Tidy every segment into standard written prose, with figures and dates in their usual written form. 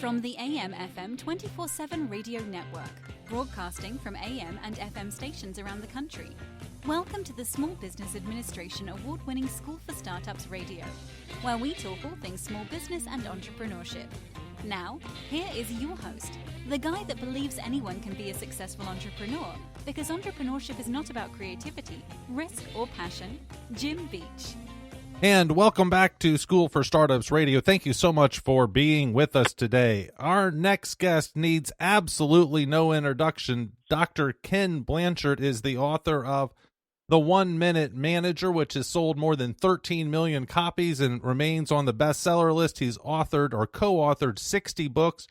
From the AM/FM 24/7 radio network, broadcasting from AM and FM stations around the country. Welcome to the Small Business Administration award-winning School for Startups Radio, where we talk all things small business and entrepreneurship. Now, here is your host, the guy that believes anyone can be a successful entrepreneur, because entrepreneurship is not about creativity, risk, or passion, Jim Beach. And welcome back to School for Startups Radio. Thank you so much for being with us today. Our next guest needs absolutely no introduction. Dr. Ken Blanchard is the author of The 1 Minute Manager, which has sold more than 13 million copies and remains on the bestseller list. He's authored or co-authored 60 books,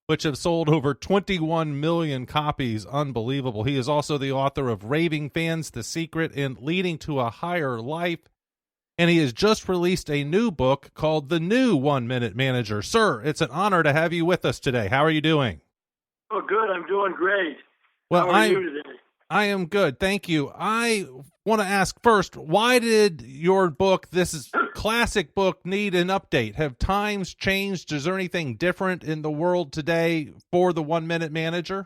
which have sold over 21 million copies. Unbelievable. He is also the author of Raving Fans, The Secret, and Leading to a Higher Life. And he has just released a new book called The New 1 Minute Manager. Sir, it's an honor to have you with us today. How are you doing? Oh, good. I'm doing great. Well, How are you today? I am good. Thank you. I want to ask first, why did your book, this is classic book, need an update? Have times changed? Is there anything different in the world today for the 1 Minute Manager?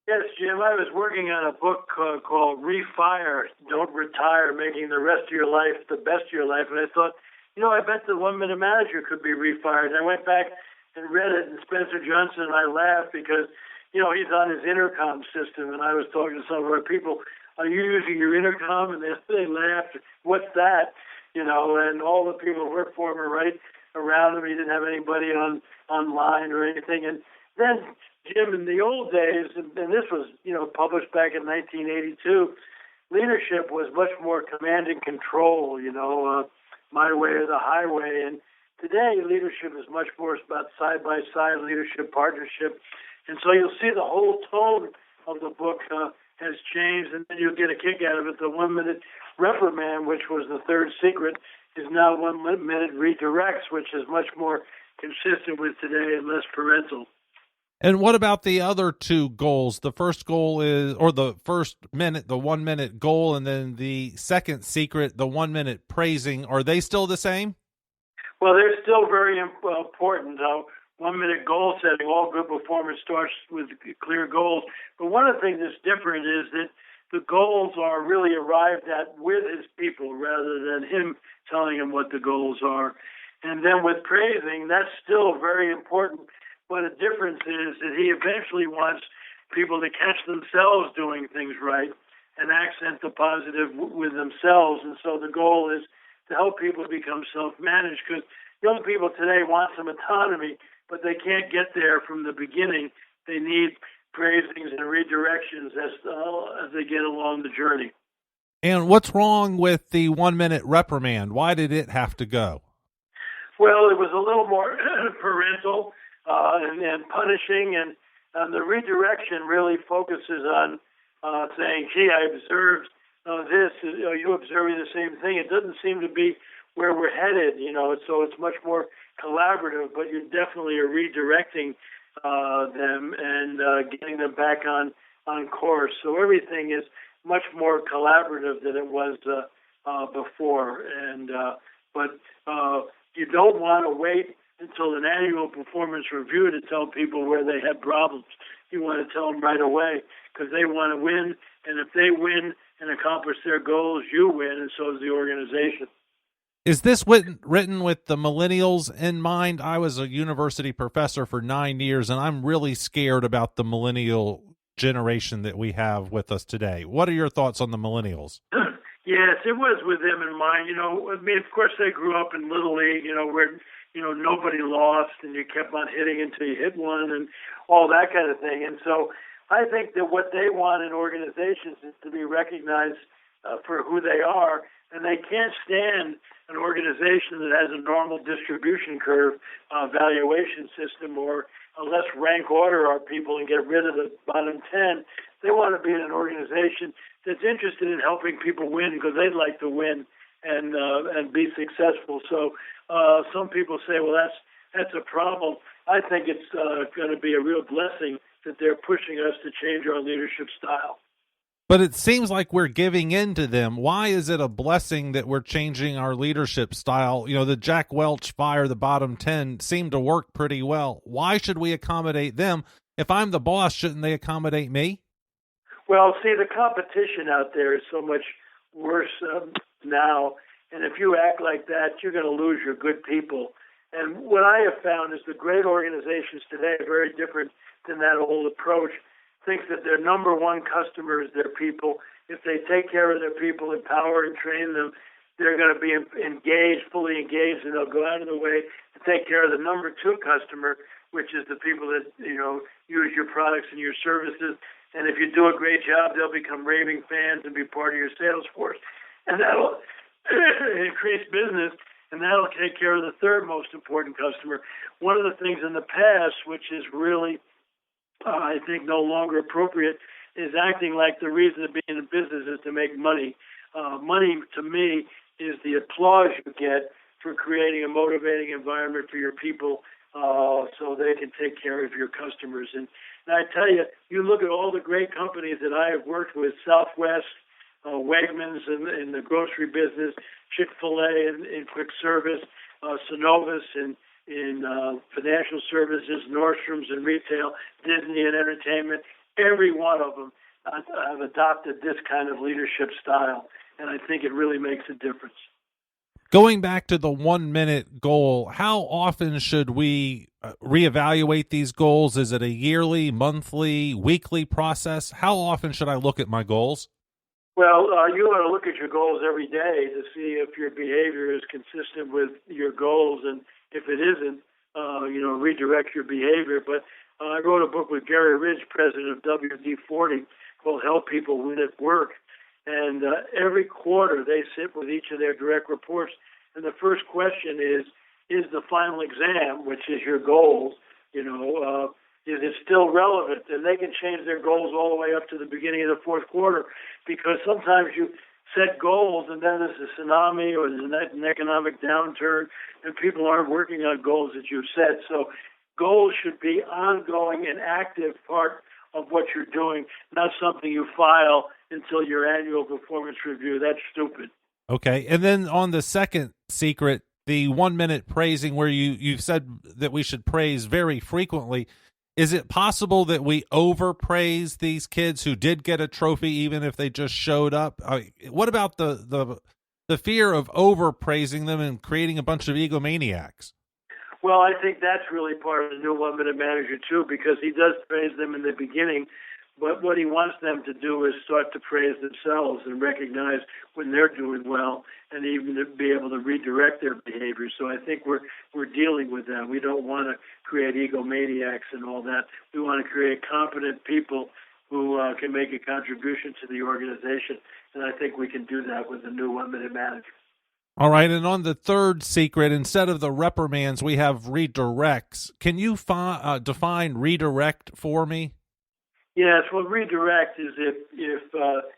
Yes, Jim. I was working on a book called Refire, Don't Retire, Making the Rest of Your Life the Best of Your Life. And I thought, I bet the 1 Minute Manager could be refired. And I went back and read it, and Spencer Johnson and I laughed because, he's on his intercom system. And I was talking to some of our people, are you using your intercom? And they laughed. What's that? And all the people who worked for him were right around him. He didn't have anybody online or anything. And then, Jim, in the old days, and this was, published back in 1982, leadership was much more command and control, my way or the highway. And today, leadership is much more about side-by-side leadership, partnership. And so you'll see the whole tone of the book has changed, and then you'll get a kick out of it. The 1 Minute Reprimand, which was the third secret, is now 1 Minute Redirects, which is much more consistent with today and less parental. And what about the other two goals? The first goal is, or the first minute, the 1 minute goal, and then the second secret, the 1 minute praising. Are they still the same? Well, they're still very important. 1 minute goal setting, all good performance starts with clear goals. But one of the things that's different is that the goals are really arrived at with his people rather than him telling him what the goals are. And then with praising, that's still very important. But the difference is that he eventually wants people to catch themselves doing things right and accent the positive with themselves. And so the goal is to help people become self-managed, because young people today want some autonomy, but they can't get there from the beginning. They need praisings and redirections as they get along the journey. And what's wrong with the 1 minute reprimand? Why did it have to go? Well, it was a little more parental. And punishing, and the redirection really focuses on saying, gee, I observed this, you observing the same thing. It doesn't seem to be where we're headed, so it's much more collaborative, but you definitely are redirecting them and getting them back on course. So everything is much more collaborative than it was before. But you don't want to wait until an annual performance review to tell people where they had problems. You want to tell them right away because they want to win, and if they win and accomplish their goals, you win, and so does the organization. Is this written with the millennials in mind? I was a university professor for 9 years, and I'm really scared about the millennial generation that we have with us today. What are your thoughts on the millennials? Yes, it was with them in mind. Of course, they grew up in Little League, where nobody lost, and you kept on hitting until you hit one, and all that kind of thing. And so I think that what they want in organizations is to be recognized for who they are, and they can't stand an organization that has a normal distribution curve valuation system or a less rank order our people and get rid of the bottom 10. They want to be in an organization that's interested in helping people win because they'd like to win and be successful. So some people say, well, that's a problem. I think it's going to be a real blessing that they're pushing us to change our leadership style. But it seems like we're giving in to them. Why is it a blessing that we're changing our leadership style? You know, the Jack Welch fire the bottom 10 seemed to work pretty well. Why should we accommodate them? If I'm the boss, shouldn't they accommodate me? Well, see, the competition out there is so much worse now. And if you act like that, you're going to lose your good people. And what I have found is the great organizations today are very different than that old approach. Think that their number one customer is their people. If they take care of their people, empower and train them, they're going to be engaged, fully engaged, and they'll go out of the way to take care of the number two customer, which is the people that, use your products and your services. And if you do a great job, they'll become raving fans and be part of your sales force. And that'll increase business, and that'll take care of the third most important customer. One of the things in the past, which is really I think no longer appropriate, is acting like the reason to be in the business is to make money. Money, to me, is the applause you get for creating a motivating environment for your people so they can take care of your customers. And I tell you, you look at all the great companies that I have worked with, Southwest, Wegmans in the grocery business, Chick-fil-A in quick service, Synovus in financial services, Nordstrom's in retail, Disney in entertainment. Every one of them have adopted this kind of leadership style, and I think it really makes a difference. Going back to the 1 minute goal, how often should we reevaluate these goals? Is it a yearly, monthly, weekly process? How often should I look at my goals? Well, you want to look at your goals every day to see if your behavior is consistent with your goals, and if it isn't, redirect your behavior. But I wrote a book with Gary Ridge, president of WD-40, called Help People Win at Work. And every quarter they sit with each of their direct reports. And the first question is the final exam, which is your goals, is it still relevant? And they can change their goals all the way up to the beginning of the fourth quarter, because sometimes you set goals and then there's a tsunami or there's an economic downturn and people aren't working on goals that you've set. So goals should be ongoing and active part of what you're doing, not something you file until your annual performance review. That's stupid. Okay. And then on the second secret, the 1 minute praising, where you've said that we should praise very frequently. Is it possible that we overpraise these kids who did get a trophy, even if they just showed up? What about the fear of overpraising them and creating a bunch of egomaniacs? Well, I think that's really part of the new 1 minute manager too, because he does praise them in the beginning, but what he wants them to do is start to praise themselves and recognize when they're doing well, and even to be able to redirect their behavior. So I think we're dealing with that. We don't want to create egomaniacs and all that. We want to create competent people who can make a contribution to the organization, and I think we can do that with the new 1 minute manager. All right, and on the third secret, instead of the reprimands, we have redirects. Can you define redirect for me? Yes, well, redirect is if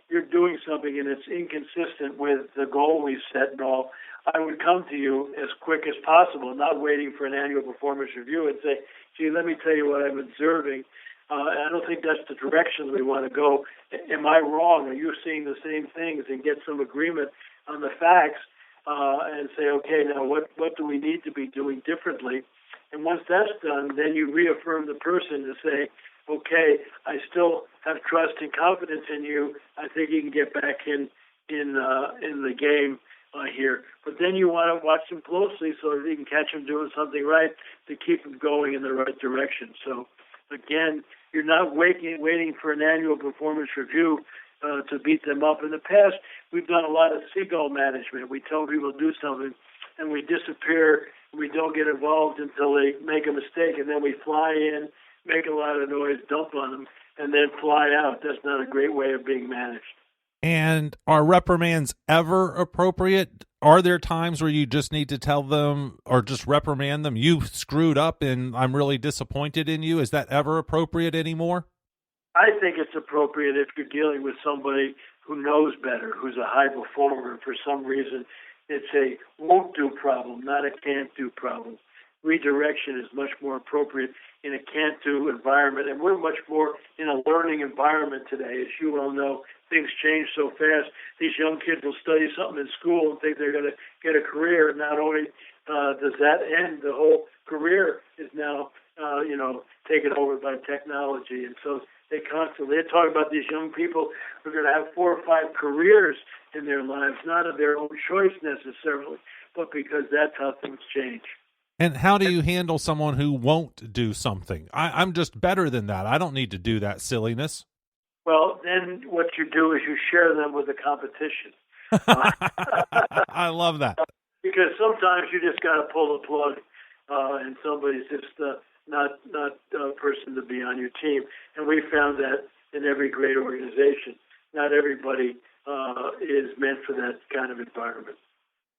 you're doing something and it's inconsistent with the goal we set and all, I would come to you as quick as possible, not waiting for an annual performance review, and say, gee, let me tell you what I'm observing. I don't think that's the direction we want to go. Am I wrong? Are you seeing the same things? And get some agreement on the facts. And say, okay, now what do we need to be doing differently? And once that's done, then you reaffirm the person to say, okay, I still have trust and confidence in you. I think you can get back in the game here. But then you want to watch them closely so that you can catch them doing something right to keep them going in the right direction. So again, you're not waiting for an annual performance review to beat them up. In the past, we've done a lot of seagull management. We tell people to do something, and we disappear. We don't get involved until they make a mistake, and then we fly in, make a lot of noise, dump on them, and then fly out. That's not a great way of being managed. And are reprimands ever appropriate? Are there times where you just need to tell them or just reprimand them, you screwed up and I'm really disappointed in you? Is that ever appropriate anymore? I think it's appropriate if you're dealing with somebody who knows better, who's a high performer. For some reason, it's a won't-do problem, not a can't-do problem. Redirection is much more appropriate in a can't-do environment, and we're much more in a learning environment today. As you all know, things change so fast. These young kids will study something in school and think they're going to get a career. And not only does that end, the whole career is now, taken over by technology. And so they're talking about these young people who are going to have 4 or 5 careers in their lives, not of their own choice necessarily, but because that's how things change. And how do you handle someone who won't do something? I'm just better than that. I don't need to do that silliness. Well, then what you do is you share them with the competition. I love that. Because sometimes you just got to pull the plug, and somebody's just not a person to be on your team. And we found that in every great organization, not everybody is meant for that kind of environment.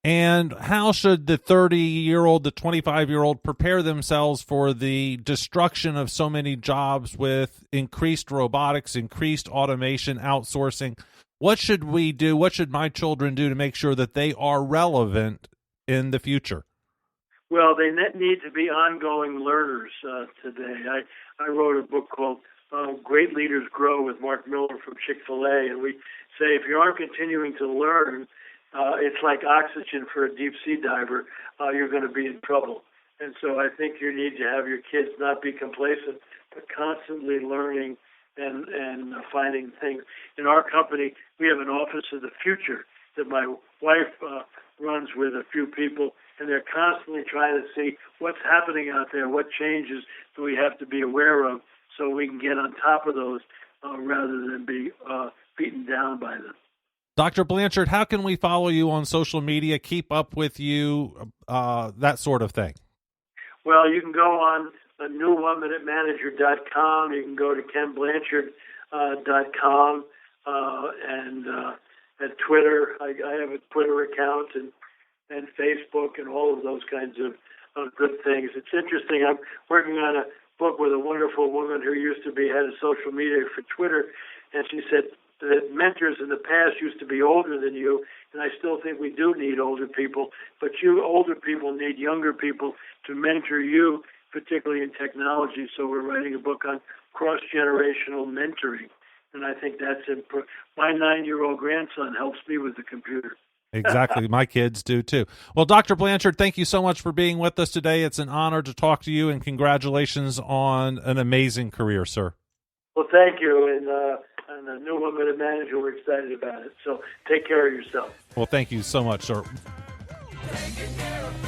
And how should the 30-year-old, the 25-year-old prepare themselves for the destruction of so many jobs with increased robotics, increased automation, outsourcing? What should we do? What should my children do to make sure that they are relevant in the future? Well, they need to be ongoing learners today. I wrote a book called Great Leaders Grow with Mark Miller from Chick-fil-A, and we say if you aren't continuing to learn, it's like oxygen for a deep-sea diver. You're going to be in trouble. And so I think you need to have your kids not be complacent, but constantly learning and finding things. In our company, we have an office of the future that my wife runs with a few people, and they're constantly trying to see what's happening out there, what changes do we have to be aware of so we can get on top of those rather than be beaten down by them. Dr. Blanchard, how can we follow you on social media, keep up with you, that sort of thing? Well, you can go on newwomanatmanager.com. You can go to kenblanchard.com and at Twitter. I have a Twitter account and Facebook and all of those kinds of good things. It's interesting. I'm working on a book with a wonderful woman who used to be head of social media for Twitter, and she said that mentors in the past used to be older than you, and I still think we do need older people, but you older people need younger people to mentor you, particularly in technology. So we're writing a book on cross-generational mentoring, and I think that's important. My 9-year-old grandson helps me with the computer. Exactly. My kids do too. Well, Dr. Blanchard, thank you so much for being with us today. It's an honor to talk to you, and congratulations on an amazing career, sir. Well, thank you. And the New Woman at Manager, we're excited about it. So take care of yourself. Well, thank you so much, sir. Taking care of